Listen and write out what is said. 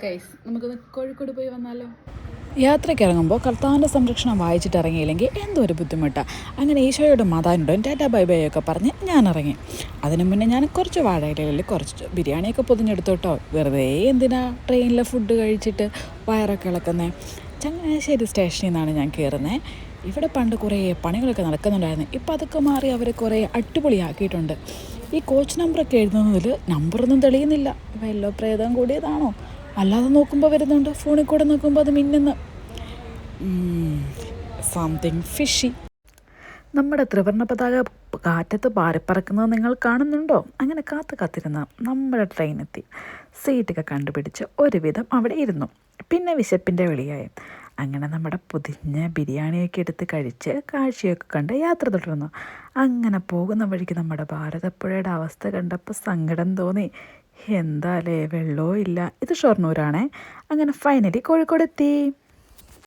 Guys നമുക്കൊന്ന് കോഴിക്കോട് പോയി വന്നാലോ? യാത്രയ്ക്ക് ഇറങ്ങുമ്പോൾ കർത്താവിൻ്റെ സംരക്ഷണം വായിച്ചിട്ട് ഇറങ്ങിയില്ലെങ്കിൽ എന്തോ ഒരു ബുദ്ധിമുട്ടാണ്. അങ്ങനെ ഈശോയോടും മാതാവിനോടും ടാറ്റ ബൈ ബൈ ഒക്കെ പറഞ്ഞ് ഞാൻ ഇറങ്ങി. അതിനു മുന്നേ ഞാൻ കുറച്ച് വാഴയിലയിൽ കുറച്ച് ബിരിയാണിയൊക്കെ പൊതിഞ്ഞെടുത്തോട്ടോ. വെറുതെ എന്തിനാ ട്രെയിനിലെ ഫുഡ് കഴിച്ചിട്ട് വയറൊക്കെ ഇളക്കുന്നത്. ചങ്ങനാശ്ശേരി സ്റ്റേഷനിൽ നിന്നാണ് ഞാൻ കയറുന്നത്. ഇവിടെ പണ്ട് കുറേ പണികളൊക്കെ നടക്കുന്നുണ്ടായിരുന്നു. ഇപ്പം അതൊക്കെ മാറി അവർ കുറേ അടിപൊളിയാക്കിയിട്ടുണ്ട്. ഈ കോച്ച് നമ്പറൊക്കെ എഴുതുന്നതിൽ നമ്പറൊന്നും തെളിയുന്നില്ല. വല്ലോ പ്രേതം കൂടിയതാണോ? അല്ലാതെ നോക്കുമ്പോൾ വരുന്നുണ്ട്, ഫോണിൽ കൂടെ നോക്കുമ്പോൾ അത് മിന്നുന്നു. Something fishy. നമ്മുടെ ത്രിവർണ്ണ പതാക കാറ്റത്ത് പാറിപ്പറക്കുന്നത് നിങ്ങൾ കാണുന്നുണ്ടോ? അങ്ങനെ കാത്തിരുന്ന നമ്മുടെ ട്രെയിനെത്തി. സീറ്റൊക്കെ കണ്ടുപിടിച്ച് ഒരുവിധം അവിടെ ഇരുന്നു. പിന്നെ വിശപ്പിൻ്റെ വിളിയായി. അങ്ങനെ നമ്മുടെ പൊതിഞ്ഞ ബിരിയാണിയൊക്കെ എടുത്ത് കഴിച്ച് കാഴ്ചയൊക്കെ കണ്ട് യാത്ര തുടർന്നു. അങ്ങനെ പോകുന്ന വഴിക്ക് നമ്മുടെ ഭാരതപ്പുഴയുടെ അവസ്ഥ കണ്ടപ്പോൾ സങ്കടം തോന്നി. എന്താലേ, വെള്ളവും ഇല്ല. ഇത് ഷൊർണൂരാണേ. അങ്ങനെ ഫൈനലി കോഴിക്കോട് എത്തി.